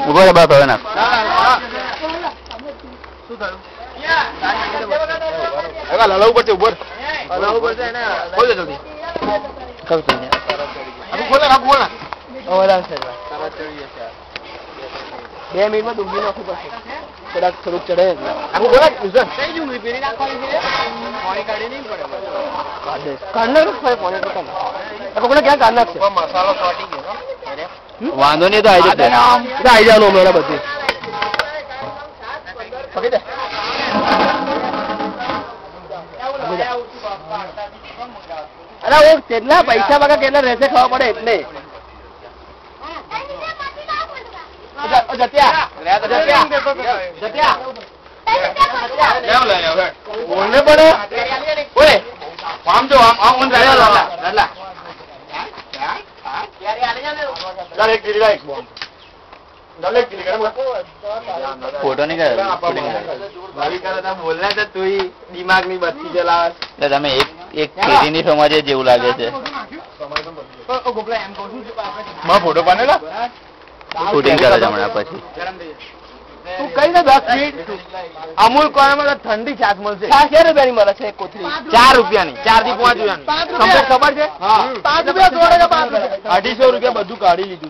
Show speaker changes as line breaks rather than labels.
ઉભો રે બાપ હવે ના
શું થયું હવે લલાવ પડશે ઉભો લલાવ પડશે એને ખોલ જલ્દી
કબ છે
આખું ખોલે
ઓલા છે
તારા ચડી જશે
2 મિનિટમાં ડૂબી નાખવું પડશે થોડુંક ચડે
આખું ખોલે યુઝન
કઈ જું પેલી નાખવાની છે પાણી કાઢી નહીં પડે
કાઢનાર પાણી તો આપણે ક્યાં કાઢનાર છે
મસાલો ચોટી ગયો
વાંધો નહીં તો આવી જવાનું મેળા બધું
પકડી દે
અરે ઓ કેટલા પૈસા વગર કેટલા રહેશે ખાવા પડે એટલે
બોલને પડે ઓય આમ જો આમ ઓન લાલા ચાલ એક કિલો લાઈક બોલ ચાલ એક કિલો કરે
ફોટો નહીં કરે
ભાવી કરે તો બોલને તો તું દિમાગ ની બત્તી જલાવ
એટલે તમે એક ખેતીની સમાજે જેવું લાગે છે
માં ફોટો પાડેલા
શૂટિંગ કરે છે હમણાં પછી
તું કઈ ને 10 મિનિટ અમૂલ કોરામાં ઠંડી છાશ મળશે
4 રૂપિયાની મળે છે એક કોથળી
4 રૂપિયાની 4 થી 5 રૂપિયાની તમને ખબર છે
5 રૂપિયા 2.5
રૂપિયા બધું કાઢી લીધું